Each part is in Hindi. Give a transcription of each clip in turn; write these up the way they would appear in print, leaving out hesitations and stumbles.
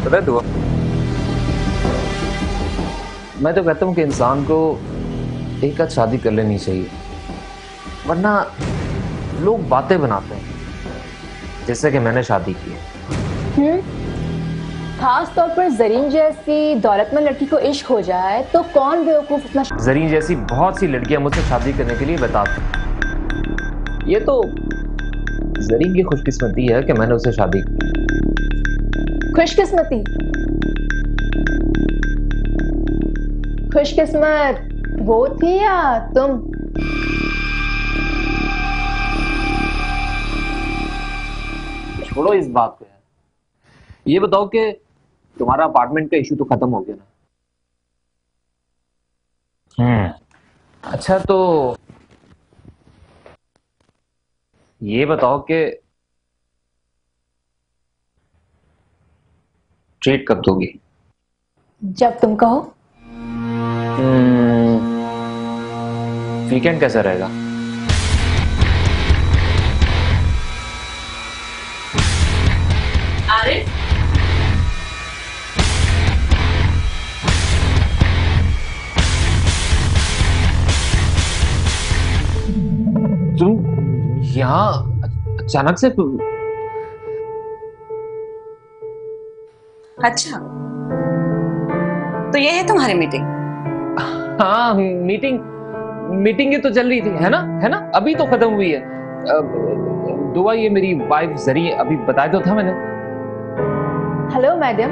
पता है दुआ, मैं तो कहता हूँ कि इंसान को एक आध शादी कर लेनी चाहिए, वरना लोग बातें बनाते हैं जैसे कि मैंने शादी की है। खास तौर पर जरीन जैसी दौलतमंद लड़की को इश्क हो जाए तो कौन बेवकूफ इतना। जरीन जैसी बहुत सी लड़कियां मुझसे शादी करने के लिए बताती। ये तो जरीन की खुशकिस्मती है कि मैंने उससे शादी की। खुशकिस्मती? खुशकिस्मत वो थी या तुम? छोड़ो इस बात को यार, ये बताओ कि तुम्हारा अपार्टमेंट का इशू तो खत्म हो गया ना? अच्छा, तो ये बताओ कि ट्रीट कब दोगी? जब तुम कहो। वीकेंड कैसा रहेगा? आरिफ, तुम यहाँ अचानक से? अच्छा तो ये है तुम्हारी मीटिंग? हाँ, मीटिंग ही तो चल रही थी, है ना? अभी तो खत्म हुई है। दुआ, ये मेरी वाइफ जरी, अभी बताया तो था मैंने। Hello madam.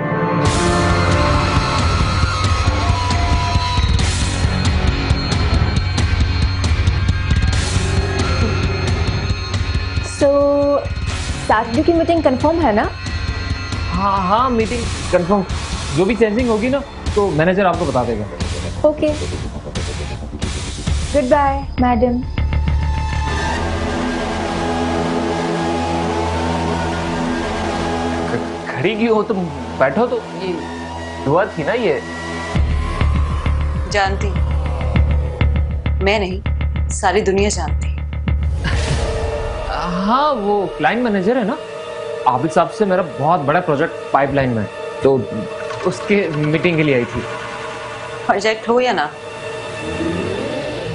सैटरडे की मीटिंग कंफर्म है ना? हाँ, मीटिंग कंफर्म। जो भी चेंजिंग होगी ना तो मैनेजर आपको बता देगा। Okay, good bye madam. खड़ी क्यों हो तुम? बैठो तो। ये दुआ थी ना ये? जानती, मैं नहीं सारी दुनिया जानती। हाँ, वो क्लाइंट मैनेजर है ना, आबिद साहब से मेरा बहुत बड़ा प्रोजेक्ट पाइपलाइन में, तो उसके मीटिंग के लिए आई थी। प्रोजेक्ट हो या ना,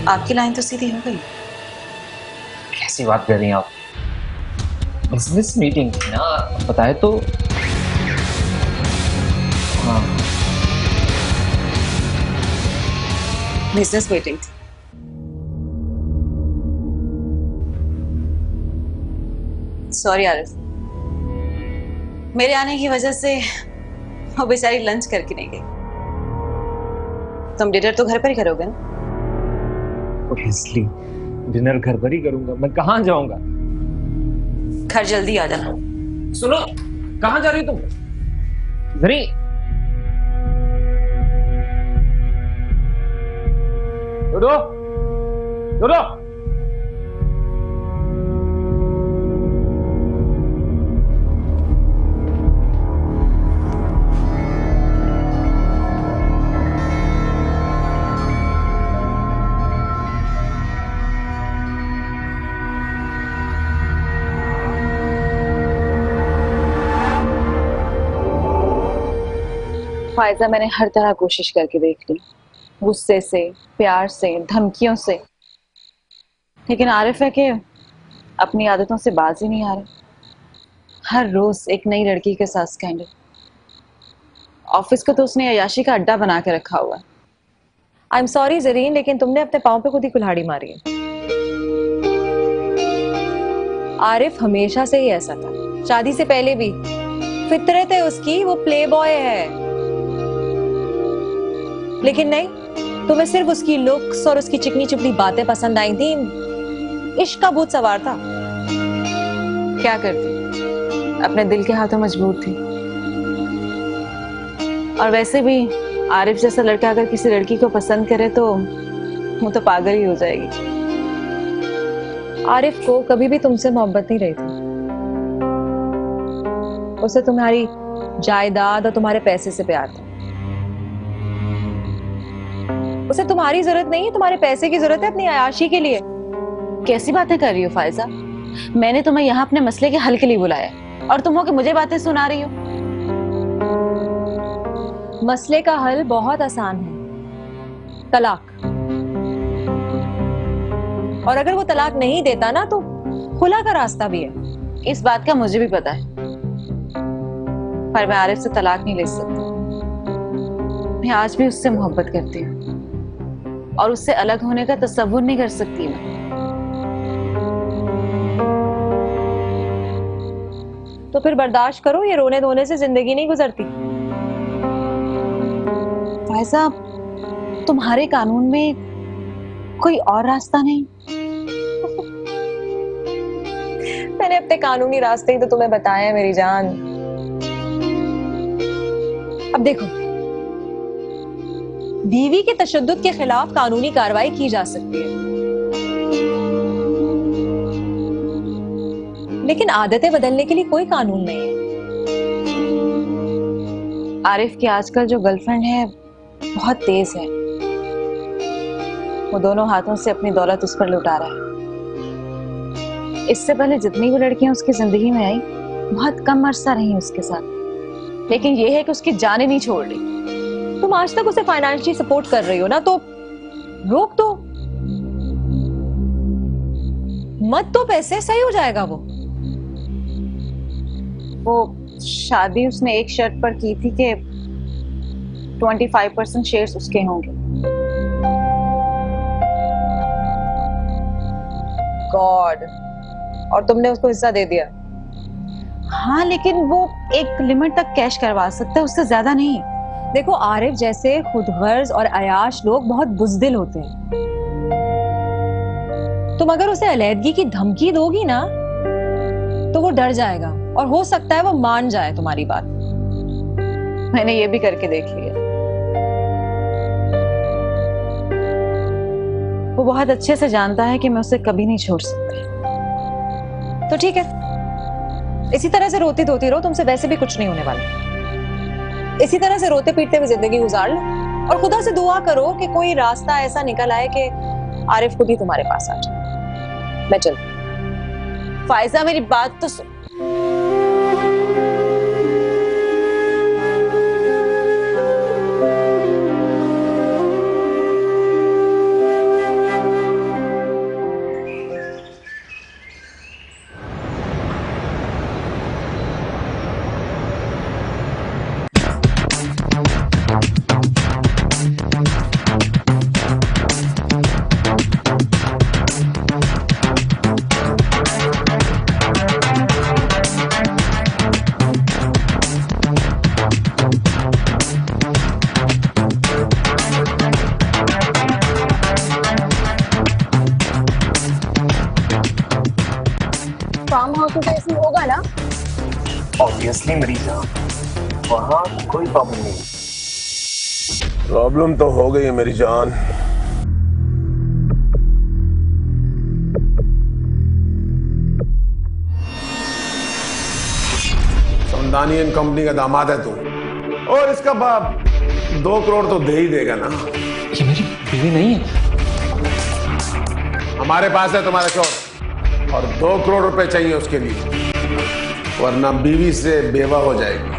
आपकी लाइन तो सीधी हो गई। कैसी बात कर रही हैं आप? बिजनेस मीटिंग थी ना, बताए तो। हाँ, बिजनेस मीटिंग थी। सॉरी आरिफ, मेरे आने की वजह से वो बेचारी लंच करके नहीं गई। तुम डिनर तो घर पर ही करोगे ना? ऑब्वियसली डिनर घर पर ही करूंगा, मैं कहाँ जाऊंगा? घर जल्दी आ जाना। सुनो, कहाँ जा रही तुम? जरी, दो। फायजा, मैंने हर तरह कोशिश करके देख ली, गुस्से से, प्यार से, धमकियों से, लेकिन आरिफ है कि अपनी आदतों से बाज ही नहीं आ रहा। हर रोज एक नई लड़की के साथ स्कैंडल। ऑफिस को तो उसने अयाशी का अड्डा बना के रखा हुआ है। आई एम सॉरी जरीन, लेकिन तुमने अपने पांव पे खुद ही कुल्हाड़ी मारी है। आरिफ हमेशा से ही ऐसा था, शादी से पहले भी। फितरत है उसकी, वो प्ले बॉय है। लेकिन नहीं, तुम्हें सिर्फ उसकी लुक्स और उसकी चिकनी चुपड़ी बातें पसंद आई थी। इश्क का भूत सवार था। क्या करती, अपने दिल के हाथों मजबूर थी। और वैसे भी आरिफ जैसा लड़का अगर किसी लड़की को पसंद करे तो वो तो पागल ही हो जाएगी। आरिफ को कभी भी तुमसे मोहब्बत नहीं रही थी। उसे तुम्हारी जायदाद और तुम्हारे पैसे से प्यार था। उसे तुम्हारी जरूरत नहीं है, तुम्हारे पैसे की जरूरत है अपनी अयाशी के लिए। कैसी बातें कर रही हो फायजा? मैंने तुम्हें यहाँ अपने मसले के हल के लिए बुलाया और तुम हो कि मुझे बातें सुना रही हो। मसले का हल बहुत आसान है, तलाक। और अगर वो तलाक नहीं देता ना तो खुला का रास्ता भी है। इस बात का मुझे भी पता है, पर मैं आरिफ से तलाक नहीं ले सकती। मैं आज भी उससे मोहब्बत करती हूँ और उससे अलग होने का तसव्वुर नहीं कर सकती मैं। तो फिर बर्दाश्त करो, ये रोने धोने से जिंदगी नहीं गुजरती। फायजा, तुम्हारे कानून में कोई और रास्ता नहीं? मैंने अपने कानूनी रास्ते ही तो तुम्हें बताए हैं मेरी जान। अब देखो, बीवी के तशद्दुद के खिलाफ कानूनी कार्रवाई की जा सकती है, लेकिन आदतें बदलने के लिए कोई कानून नहीं है। आरिफ की आजकल जो गर्लफ्रेंड है बहुत तेज है। वो दोनों हाथों से अपनी दौलत उस पर लुटा रहा है। इससे पहले जितनी भी लड़कियां उसकी जिंदगी में आई, बहुत कम अरसा रही उसके साथ, लेकिन ये है कि उसकी जान ही नहीं छोड़ रही। तुम आज तक उसे फाइनेंशियली सपोर्ट कर रही हो ना, तो रोक दो, मत दो पैसे, सही हो जाएगा। वो शादी उसने एक शर्त पर की थी कि 25% शेयर्स उसके होंगे। गॉड, और तुमने उसको हिस्सा दे दिया? हाँ, लेकिन वो एक लिमिट तक कैश करवा सकता है, उससे ज्यादा नहीं। देखो, आरिफ जैसे खुदगर्ज और अयाश लोग बहुत बुज़दिल होते हैं। तुम अगर उसे अलैदगी की धमकी दोगी ना तो वो डर जाएगा और हो सकता है वो मान जाए तुम्हारी बात। मैंने ये भी करके देख लिया। वो बहुत अच्छे से जानता है कि मैं उसे कभी नहीं छोड़ सकती। तो ठीक है, इसी तरह से रोती धोती रहो, तुमसे वैसे भी कुछ नहीं होने वाला। इसी तरह से रोते पीटते हुए जिंदगी गुजार लो और खुदा से दुआ करो कि कोई रास्ता ऐसा निकल आए कि आरिफ खुद ही तुम्हारे पास आ जाए। मैं चलती हूं। फायजा, मेरी बात तो सुन। फार्म हाउस तो ऐसे होगा ना? ऑब्वियसली मेरी जान, वहाँ कोई प्रॉब्लम नहीं। प्रॉब्लम तो हो गई है मेरी जान। समदानियन कंपनी का दामाद है तू, और इसका बाप 2 करोड़ तो दे ही देगा ना। ये मेरी बीवी नहीं है। हमारे पास है तुम्हारा शोर, और 2 करोड़ रुपए चाहिए उसके लिए, वरना बीवी से बेवा हो जाएगी।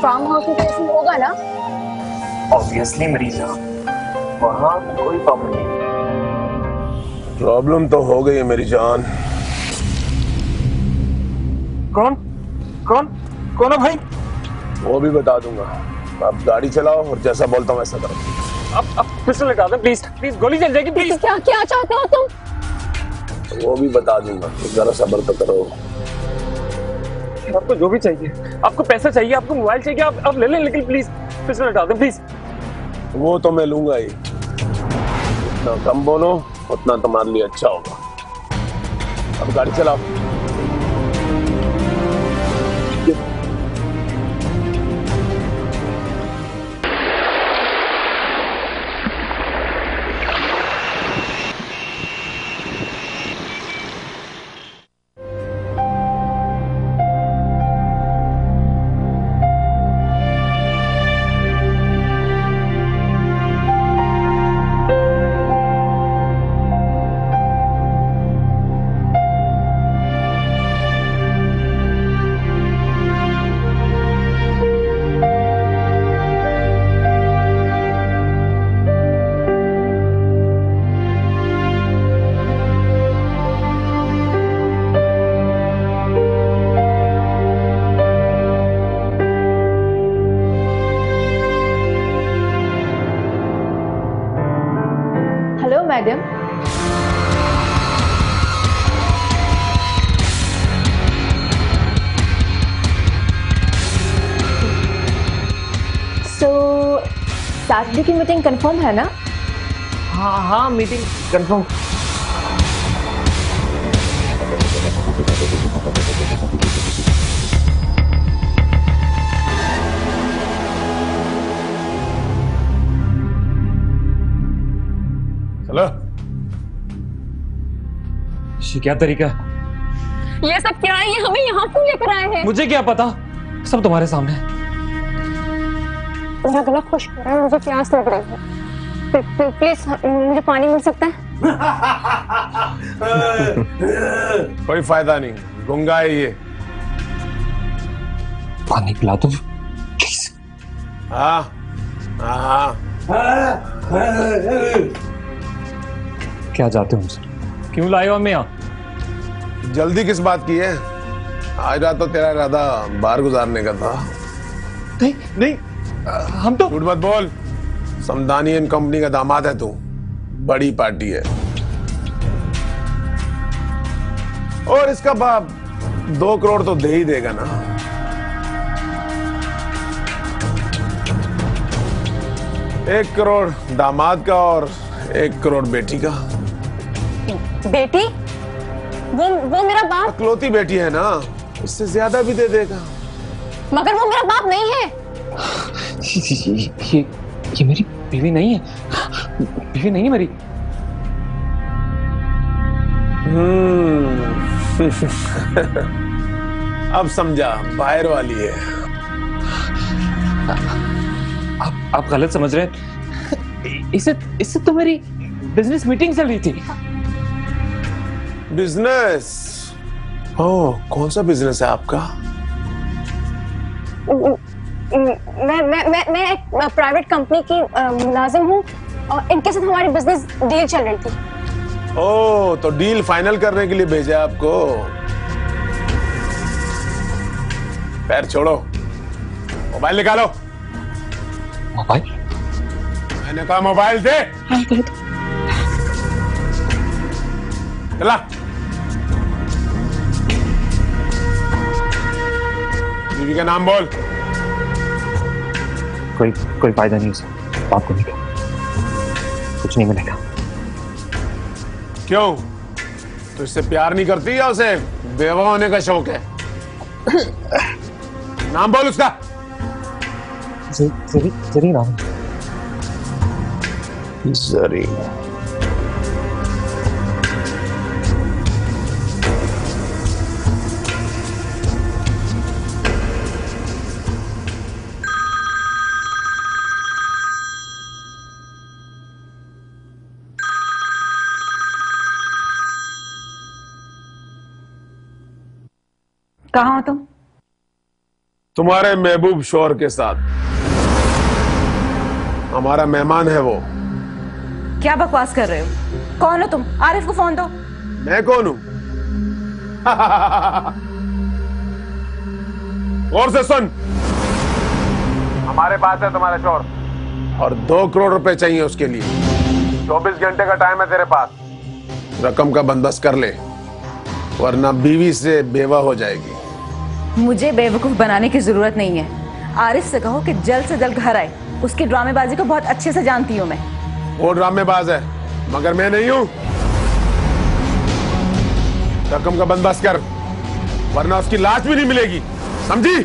फार्म हाउस तो ऐसे होगा ना? ऑब्वियसली मेरी जान, वहाँ कोई प्रॉब्लम नहीं। प्रॉब्लम तो हो गई है मेरी जान। कौन कौन कौन है भाई? वो भी बता दूंगा। आप गाड़ी चलाओ और जैसा बोलता हूँ वैसा करो। अब पिस्टल लगा दो प्लीज, प्लीज गोली चल जाएगी प्लीज। क्या क्या चाहते हो तुम? वो भी बता दूंगा, जरा सब्र तो करो। आपको जो भी चाहिए, आपको पैसा चाहिए, आपको मोबाइल चाहिए, आप ले लें, लेकिन प्लीज पिस्टल हटा दो प्लीज। वो तो मैं लूंगा ही। जितना कम बोलो उतना तुम्हारे लिए अच्छा होगा। अब गाड़ी चलाओ। मैडम। सो सैटरडे की मीटिंग कंफर्म है ना? हाँ हाँ, मीटिंग कंफर्म। चलो। ये क्या तरीका? ये सब क्या है? ये हमें यहाँ क्यों लेकर आए हैं? मुझे क्या पता, सब तुम्हारे सामने। मेरा गला खुश्क हो रहा है, मुझे प्यास लग रही है। प्लीज मुझे पानी मिल सकता है? कोई फायदा नहीं, गूंगा है ये। पानी पिला दो प्लीज। हाँ हाँ। क्या चाहते हो मुझसे? क्यों लाए हो हमें यहाँ? जल्दी किस बात की है? आज रात तो तेरा इरादा बाहर गुजारने का था। नहीं नहीं, हम तो झूठ मत बोल। समदानी एंड कंपनी का दामाद है तू। बड़ी पार्टी है और इसका बाप 2 करोड़ तो दे ही देगा ना। एक करोड़ दामाद का और 1 करोड़ बेटी का। बेटी? वो मेरा बाप। अकलौती बेटी है ना, इससे ज्यादा भी दे देगा। मगर वो मेरा बाप नहीं है। ये मेरी बीवी नहीं है। बीवी नहीं है मेरी। अब समझा, बाहर वाली है। आप गलत समझ रहे हैं। इससे तो मेरी बिजनेस मीटिंग चल रही थी। बिजनेस? ओह, कौन सा बिजनेस है आपका? मैं एक प्राइवेट कंपनी की मुलाजिम हूँ और इनके साथ हमारी बिजनेस डील चल रही थी। ओह, तो डील फाइनल करने के लिए भेजा आपको। पैर छोड़ो, मोबाइल निकालो। मोबाइल? मैंने कहा मोबाइल दे। चला। बीवी का नाम बोल। कोई फायदा नहीं उसे बात करने का। कुछ नहीं मिलेगा। क्यों? तो इससे प्यार नहीं करती या उसे बेवा होने का शौक है? नाम बोल उसका। जरी नाम। जरी। कहाँ हो तुम? तुम्हारे महबूब शौहर के साथ। हमारा मेहमान है वो। क्या बकवास कर रहे हो? कौन हो तुम? आरिफ को फोन दो। मैं कौन हूं? और से सुन, हमारे पास है तुम्हारा शौहर और 2 करोड़ रुपए चाहिए उसके लिए। 24 घंटे का टाइम है तेरे पास। रकम का बंदोबस्त कर ले, वरना बीवी से बेवा हो जाएगी। मुझे बेवकूफ बनाने की जरूरत नहीं है। आरिफ से कहो कि जल्द से जल्द घर आए। उसकी ड्रामेबाजी को बहुत अच्छे से जानती हूँ मैं। वो ड्रामेबाज है, मगर मैं नहीं हूं। रकम का बंदोबस्त कर, वरना उसकी लाश भी नहीं मिलेगी, समझी?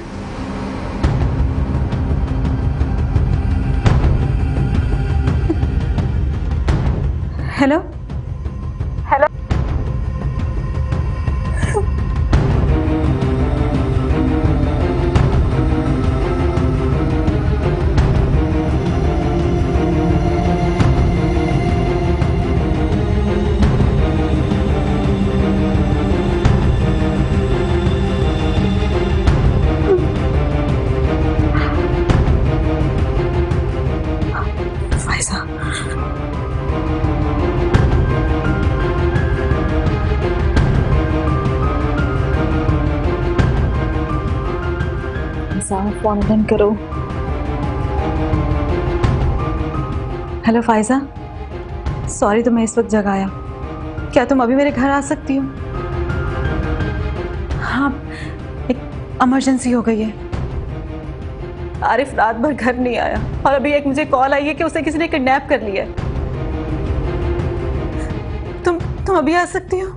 Hello hello. फाइजा, फोन बंद करो। हेलो फाइजा, सॉरी तुम्हें इस वक्त जगाया। क्या तुम अभी मेरे घर आ सकती हो? हाँ, एक इमरजेंसी हो गई है। आरिफ रात भर घर नहीं आया और अभी एक मुझे कॉल आई है कि उसे किसी ने किडनैप कर लिया है। तुम अभी आ सकती हो?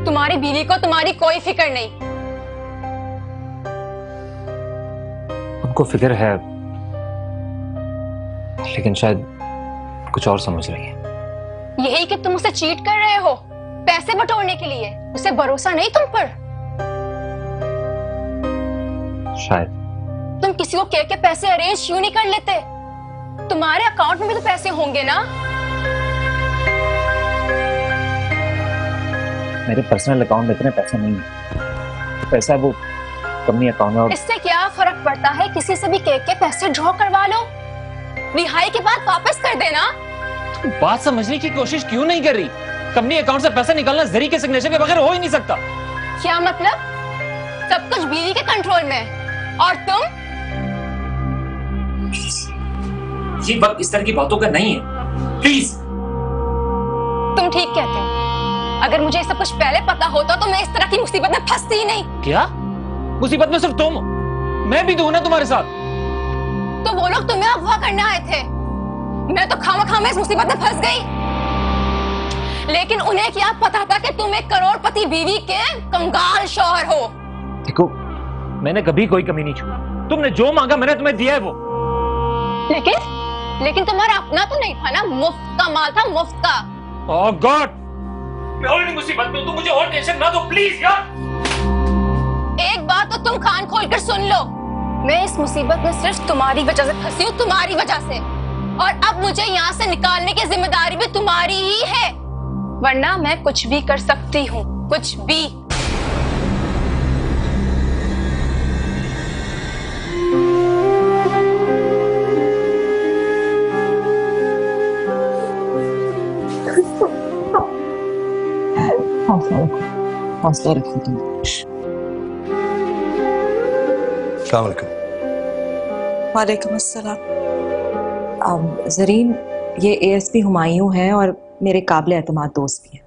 तुम्हारी बीवी को तुम्हारी कोई फिक्र नहीं। उनको फिक्र है, लेकिन शायद कुछ और समझ रही है। यही कि तुम उसे चीट कर रहे हो पैसे बटोरने के लिए। उसे भरोसा नहीं तुम पर? शायद। तुम किसी को कह के पैसे अरेंज क्यों नहीं कर लेते? तुम्हारे अकाउंट में भी तो पैसे होंगे ना। मेरे पर्सनल अकाउंट में इतने पैसे नहीं है। पैसा वो कंपनी अकाउंट में। इससे क्या फर्क पड़ता है? किसी से भी कह के पैसे ड्रॉ करवा लो, रिहाई के बाद वापस कर देना। तुम बात समझने की कोशिश क्यों नहीं कर रही? कंपनी अकाउंट से पैसा निकालना जरी के सिग्नेचर के बगैर हो ही नहीं सकता। क्या मतलब? सब कुछ बीवी के कंट्रोल में और तुम? ये वक्त इस तरह की बातों का नहीं है, प्लीज। तुम ठीक कहते हो। अगर मुझे सब कुछ पहले पता होता तो मैं इस तरह की मुसीबत में फंसती ही नहीं। क्या मुसीबत में सिर्फ तुम? मैं भी तो हूं ना तुम्हारे साथ। तो वो लोग तुम्हें अगवा करने आए थे, मैं तो खामखा में इस मुसीबत में फंस गई। लेकिन उन्हें क्या पता था कि तुम एक करोड़पति बीवी के कंगाल शौहर हो। देखो, मैंने कभी कोई कमी नहीं छुई। तुमने जो मांगा मैंने तुम्हें दिया है वो। लेकिन तुम्हारा अपना तो नहीं था ना, मुफ्त का माल था, मुफ्त का। ओह गॉड, मैं ऑलरेडी मुसीबत में हूं, तुम मुझे और टेंशन ना दो प्लीज यार। एक बात तो तुम कान खोलकर सुन लो, मैं इस मुसीबत में सिर्फ तुम्हारी वजह से फंसी हूँ, तुम्हारी वजह से। और अब मुझे यहाँ से निकालने की जिम्मेदारी भी तुम्हारी ही है, वरना मैं कुछ भी कर सकती हूँ, कुछ भी। हौसला रखो तुम। वालेकुम अस्सलाम। जरीन, ये एएसपी हुमायूं है और मेरे काबिल एतमाद दोस्त भी है।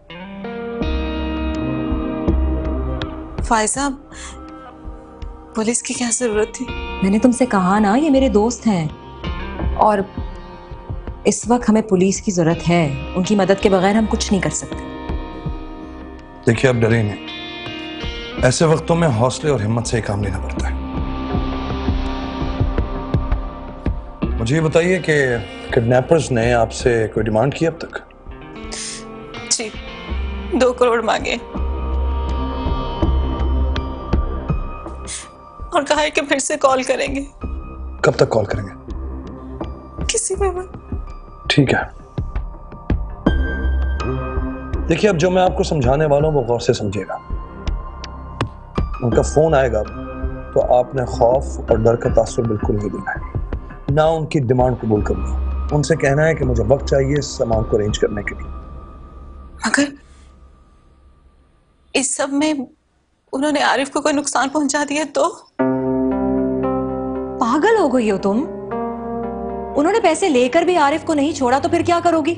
फायजा, पुलिस की क्या जरूरत थी? मैंने तुमसे कहा ना, ये मेरे दोस्त हैं और इस वक्त हमें पुलिस की जरूरत है। उनकी मदद के बगैर हम कुछ नहीं कर सकते। देखिए, आप डरे नहीं। ऐसे वक्तों में हौसले और हिम्मत से ही काम लेना पड़ता है। मुझे ये बताइए कि किडनैपर्स ने आपसे कोई डिमांड की अब तक? जी, 2 करोड़ मांगे और कहा है कि फिर से कॉल करेंगे। कब तक कॉल करेंगे? किसी भी वक्त। ठीक है। देखिए, अब जो मैं आपको समझाने वाला हूं वो गौर से समझिएगा। उनका फोन आएगा तो आपने खौफ और डर का तासुर बिल्कुल नहीं देना है, ना उनकी डिमांड कबूल करनी है। उनसे कहना है कि मुझे वक्त चाहिए सामान को अरेंज करने के लिए। मगर इस सब में उन्होंने आरिफ को कोई नुकसान पहुंचा दिया तो? पागल हो गई हो तुम? उन्होंने पैसे लेकर भी आरिफ को नहीं छोड़ा तो फिर क्या करोगी?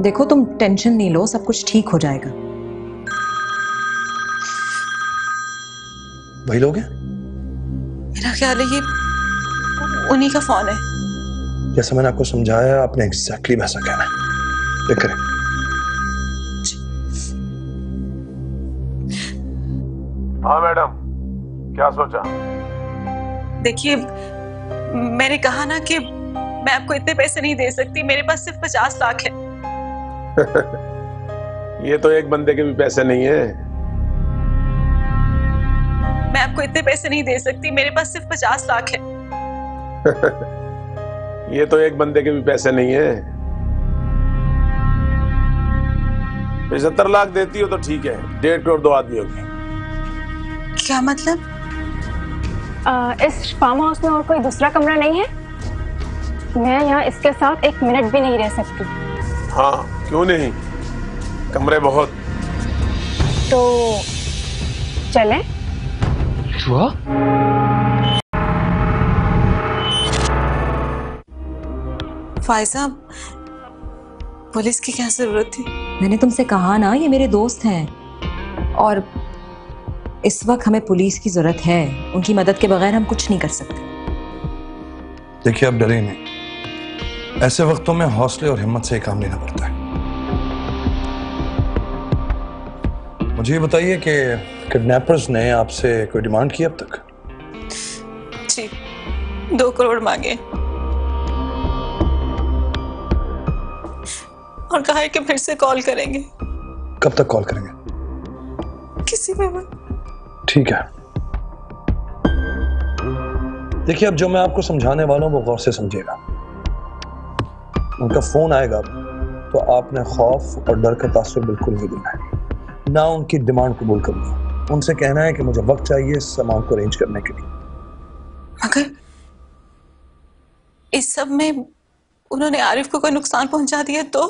देखो, तुम टेंशन नहीं लो, सब कुछ ठीक हो जाएगा। वही लोग हैं? मेरा ख्याल है ये उन्हीं का फोन है। जैसा मैंने आपको समझाया, आपने एग्जैक्टली वैसा कहना है। देख करें। हाँ मैडम, क्या सोचा? देखिए, मैंने कहा ना कि मैं आपको इतने पैसे नहीं दे सकती, मेरे पास सिर्फ 50 लाख है। ये तो एक बंदे के भी पैसे नहीं है। मैं आपको इतने पैसे नहीं दे सकती, मेरे पास सिर्फ 50 लाख है। ये तो एक बंदे के भी पैसे नहीं है। 75 लाख देती हो तो ठीक है, 1.5 करोड़ 2 आदमियों की। क्या मतलब? इस फार्म हाउस में और कोई दूसरा कमरा नहीं है? मैं यहाँ इसके साथ 1 मिनट भी नहीं रह सकती। हाँ क्यों नहीं, कमरे बहुत। तो चलें? हुआ? फायजा, पुलिस की क्या जरूरत थी? मैंने तुमसे कहा ना, ये मेरे दोस्त हैं और इस वक्त हमें पुलिस की जरूरत है। उनकी मदद के बगैर हम कुछ नहीं कर सकते। देखिए, आप डरे नहीं, ऐसे वक्तों में हौसले और हिम्मत से काम लेना पड़ता है। मुझे ये बताइए कि किडनैपर्स ने आपसे कोई डिमांड की अब तक? जी, 2 करोड़ मांगे और कहा है कि फिर से कॉल करेंगे। कब तक कॉल करेंगे? किसी भी वक्त। ठीक है। देखिए, अब जो मैं आपको समझाने वाला हूं वो गौर से समझिएगा। उनका फोन आएगा तो आपने खौफ और डर का तासुर बिल्कुल नहीं देना है, ना उनकी डिमांड कबूल करनी है। उनसे कहना है कि मुझे वक्त चाहिए सामान को अरेंज करने के लिए। मगर इस सब में उन्होंने आरिफ को कोई नुकसान पहुंचा दिया तो?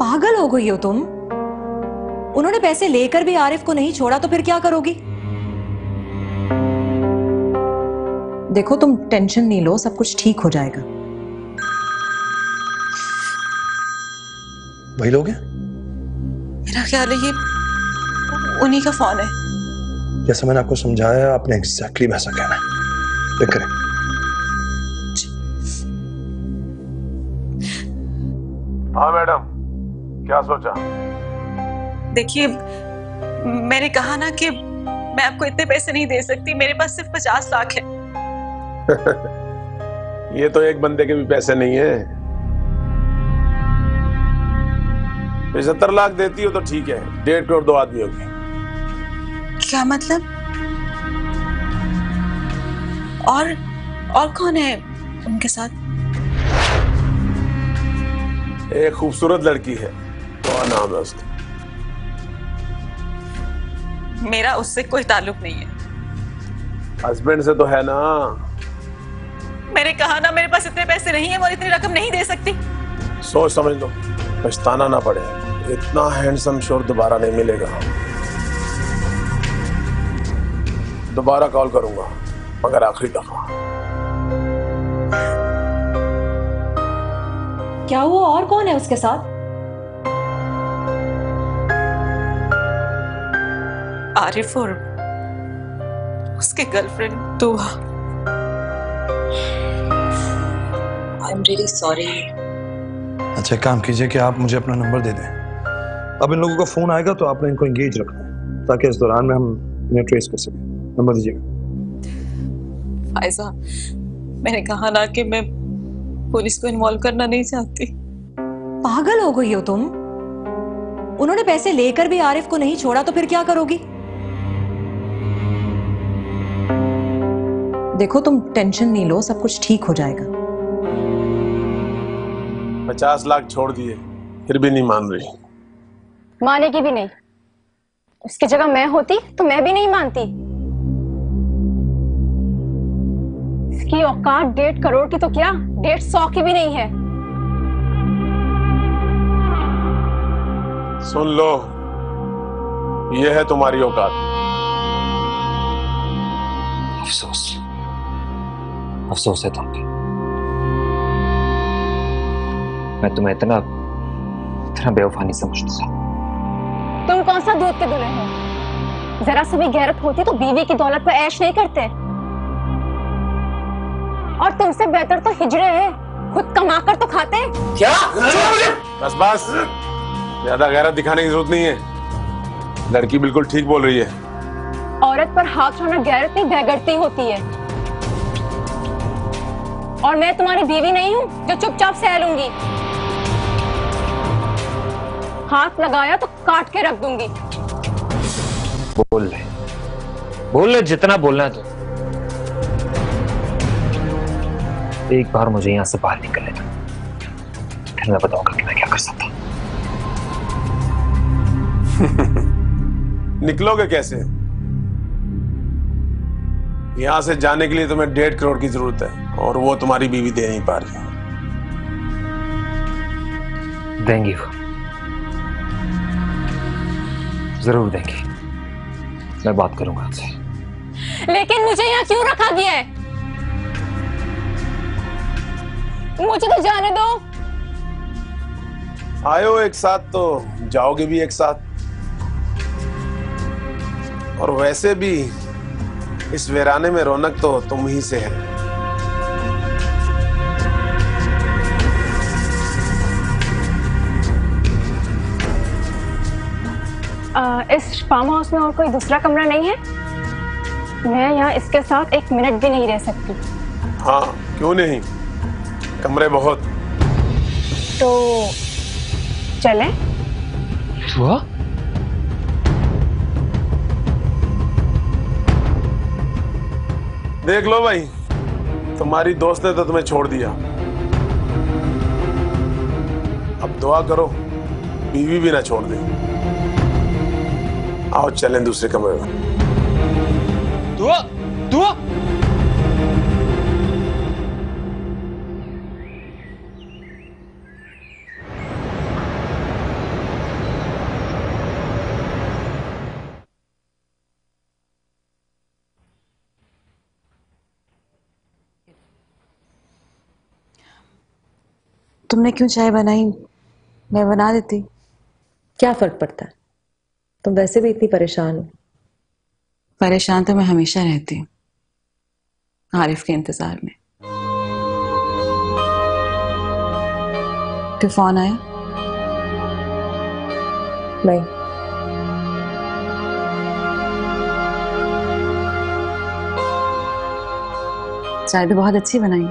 पागल हो गई हो तुम? उन्होंने पैसे लेकर भी आरिफ को नहीं छोड़ा तो फिर क्या करोगी? देखो, तुम टेंशन नहीं लो, सब कुछ ठीक हो जाएगा। वही लोग हैं? मेरा ख्याल है ये उन्हीं का फोन है। जैसे मैंने आपको समझाया, आपने एग्जैक्टली वैसा कहना है। पिक करें। हाँ मैडम, क्या सोचा? देखिए, मैंने कहा ना कि मैं आपको इतने पैसे नहीं दे सकती, मेरे पास सिर्फ 50 लाख है। ये तो एक बंदे के भी पैसे नहीं है। 75 लाख देती हो तो ठीक है, 1.5 करोड़ 2 आदमियों की। क्या मतलब? और कौन है उनके साथ? एक खूबसूरत लड़की है, क्या नाम है उसका? मेरा उससे कोई ताल्लुक नहीं है। हस्बैंड से तो है ना। मैंने कहा ना, मेरे पास इतने पैसे नहीं है और इतनी रकम नहीं दे सकती। सोच समझ लो, पछताना ना पड़े। इतना हैंडसम शोर दोबारा नहीं मिलेगा। दोबारा कॉल करूंगा, मगर आखिरी दफा। क्या हुआ? और कौन है उसके साथ? आरिफ और उसके गर्लफ्रेंड दुआ। I am really sorry. अच्छा, एक काम कीजिए कि आप मुझे अपना नंबर दे दें। अब इन लोगों का फोन आएगा तो आपने इनको एंगेज रखना है ताकि इस दौरान में हम इन्हें ट्रेस कर सकें। नंबर दीजिएगा। फायजा, मैंने कहा ना कि मैं पुलिस को इन्वॉल्व करना नहीं चाहती। पागल हो गई हो तुम? उन्होंने पैसे लेकर भी आरिफ को नहीं छोड़ा तो फिर क्या करोगी? देखो, तुम टेंशन नहीं लो, सब कुछ ठीक हो जाएगा। 50 लाख छोड़ दिए, फिर भी नहीं मान रही। मानेगी भी नहीं। उसकी जगह मैं होती तो मैं भी नहीं मानती। इसकी औकात 1.5 करोड़ की तो क्या, 150 की भी नहीं है। सुन लो, ये है तुम्हारी औकात। अफसोस है तुम पे। मैं तुम्हें इतना बेवफा नहीं समझता था। तुम कौन सा दूध के दूल्हे हो? जरा सी भी गैरत होती तो बीवी की दौलत पर ऐश नहीं करते। और तुमसे बेहतर तो हिजड़े हैं, खुद कमा कर तो खाते। क्या? बस बस, ज्यादा गैरत दिखाने की जरूरत नहीं है। लड़की बिल्कुल ठीक बोल रही है। औरत पर हाथ उठाना गैरत नहीं, बेगरती होती है। और मैं तुम्हारी बीवी नहीं हूं जो चुपचाप सह लूंगी। हाथ लगाया तो काट के रख दूंगी। बोल ले जितना बोलना है तो। एक बार मुझे यहां से बाहर निकलने दो, फिर मैं बताऊंगा कि मैं क्या कर सकता हूं। निकलोगे कैसे? यहां से जाने के लिए तुम्हें 1.5 करोड़ की जरूरत है और वो तुम्हारी बीवी दे नहीं पा रही। देंगी वो, जरूर देंगी। मैं बात करूंगा आपसे। लेकिन मुझे यहाँ क्यों रखा गया है? मुझे तो जाने दो। आए हो एक साथ तो जाओगे भी एक साथ। और वैसे भी इस वीराने में रौनक तो तुम ही से है। इस फार्म हाउस में और कोई दूसरा कमरा नहीं है? मैं यहाँ इसके साथ 1 मिनट भी नहीं रह सकती। हाँ, क्यों नहीं, कमरे बहुत। तो चलें? हुआ? देख लो भाई, तुम्हारी दोस्त ने तो तुम्हें छोड़ दिया। अब दुआ करो बीवी भी ना छोड़ दे। आओ चलें दूसरे कमरे में। दुआ दुआ तुमने क्यों चाय बनाई? मैं बना देती। क्या फर्क पड़ता है, तुम वैसे भी इतनी परेशान हो। परेशान तो मैं हमेशा रहती हूँ, आरिफ के इंतजार में। कोई फोन आया? नहीं। चाय तो बहुत अच्छी बनाई।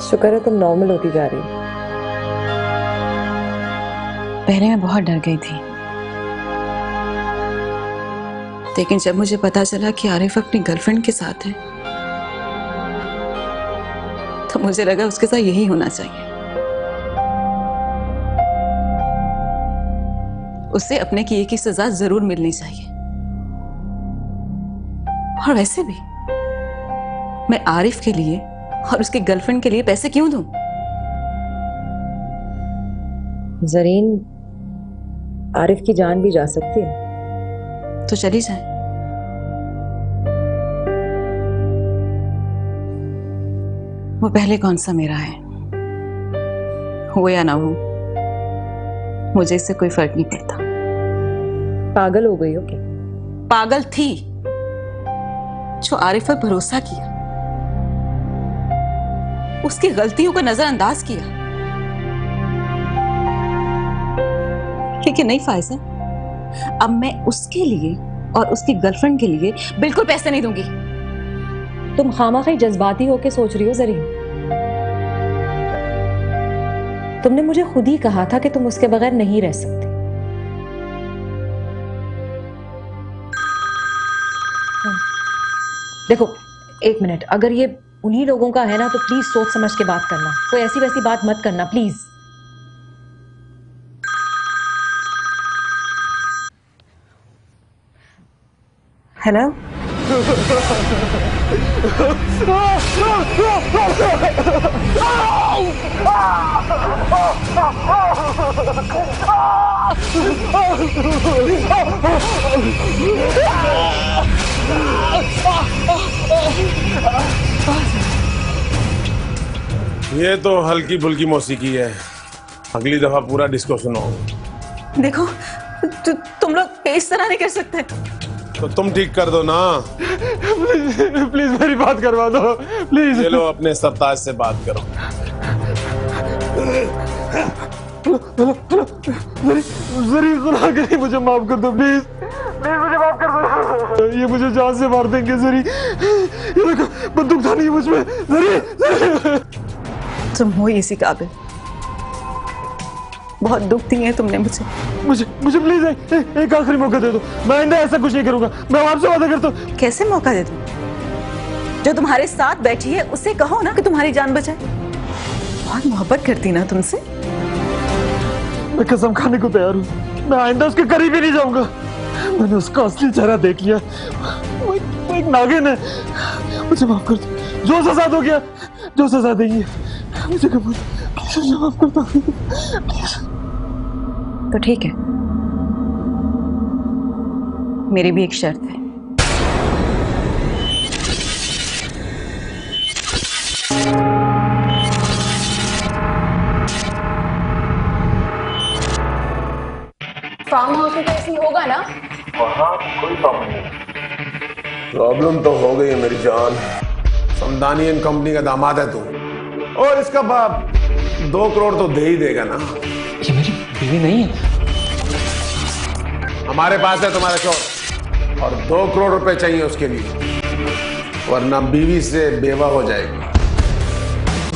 शुक्र है तुम नॉर्मल होती जा रही हो। पहले मैं बहुत डर गई थी, लेकिन जब मुझे पता चला कि आरिफ अपनी गर्लफ्रेंड के साथ है तो मुझे लगा उसके साथ यही होना चाहिए। उसे अपने किए की सजा जरूर मिलनी चाहिए। और वैसे भी मैं आरिफ के लिए और उसकी गर्लफ्रेंड के लिए पैसे क्यों दूं? जरीन, आरिफ की जान भी जा सकती है। तो चली जाए। वो पहले कौन सा मेरा है, हो या ना हो, मुझे इससे कोई फर्क नहीं पड़ता। पागल हो गई हो क्या? पागल थी जो आरिफ पर भरोसा किया, उसकी गलतियों को नजरअंदाज किया। लेकिन नहीं फायजा, अब मैं उसके लिए और उसकी गर्लफ्रेंड के लिए बिल्कुल पैसे नहीं दूंगी। तुम खामखा जज्बाती होके सोच रही हो जरीन। तुमने मुझे खुद ही कहा था कि तुम उसके बगैर नहीं रह सकती। देखो, 1 मिनट, अगर ये उन्हीं लोगों का है ना तो प्लीज सोच समझ के बात करना। कोई ऐसी वैसी बात मत करना प्लीज। हेलो, ये तो हल्की फुल्की मौसीकी है, अगली दफा पूरा डिस्को सुनाओ। देखो तुम लोग इस तरह नहीं कर सकते। तो तुम ठीक कर दो ना। प्लीज मेरी बात करवा दो प्लीज। चलो अपने सरताज से बात करो। जरीन खुदा के लिए मुझे माफ कर दो प्लीज, प्लीज मुझे माफ कर दो। ये मुझे जान से मार देंगे जरी। ये देखो बंदूक था नहीं मुझ में। जरी तुम हो इसी काबिल, बहुत दुख दी है तुमने मुझे। मुझे प्लीज एक आखिरी मौका दे दो। मैं आइंदा ऐसा कुछ नहीं करूंगा, मैं आपसे वादा करता हूँ। कैसे मौका दे दूं? जो तुम्हारे साथ बैठी है उसे कहो ना कि तुम्हारी जान बचाए। बहुत मोहब्बत करती ना तुमसे। मैं कसम खाने को तैयार हूँ, मैं आइंदा उसके करीब ही नहीं जाऊंगा। मैंने उसका असली चेहरा देख लिया। वो एक नागिन है। मुझे माफ कर दो, जो सजा दो गया, जो सजा देंगे मुझे कबूल, मुझे माफ कर दो। तो ठीक है, मेरी भी एक शर्त है। फार्म हाउस में तो ऐसे ही होगा ना? वहाँ कोई प्रॉब्लम नहीं। प्रॉब्लम तो हो गई है मेरी जान। समदानी एंड कंपनी का दामाद है तू, और इसका बाप 2 करोड़ तो दे ही देगा ना। ये मेरी बीवी नहीं है। हमारे पास है तुम्हारा शोर, और 2 करोड़ रुपए चाहिए उसके लिए, वरना बीवी से बेवा हो जाएगी।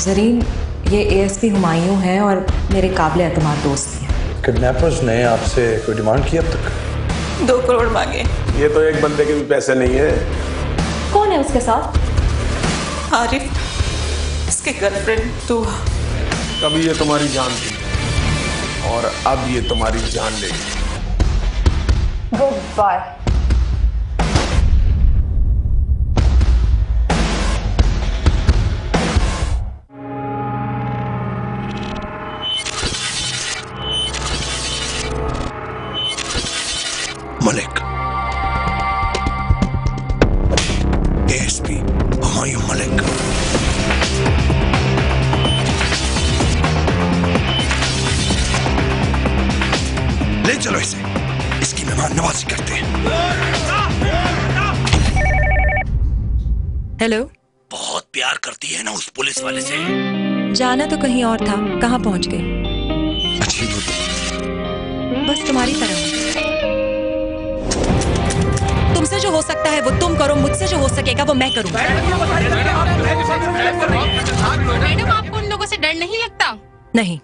जरीन, ये एएसपी हुमायूं है और मेरे काबिल एतमाद दोस्त हैं। किडनैपर्स ने आपसे कोई डिमांड की अब तक? 2 करोड़ मांगे। ये तो एक बंदे के भी पैसे नहीं है। कौन है उसके साथ? आरिफ, इसके गर्लफ्रेंड तू। कभी ये तुम्हारी जान थी, और अब ये तुम्हारी जान लेगी। Good bye. Malik, ASP Humayun Malik. ले चलो इसे, इसकी मेहमान नवाजी करते हैं। हेलो। बहुत प्यार करती है ना उस पुलिस वाले से। जाना तो कहीं और था, कहाँ पहुंच गई? अजीब हो तुम। बस तुम्हारी तरह। तुमसे जो हो सकता है वो तुम करो, मुझसे जो हो सकेगा वो मैं करूँ। मैडम, आपको उन लोगों से डर नहीं लगता? नहीं।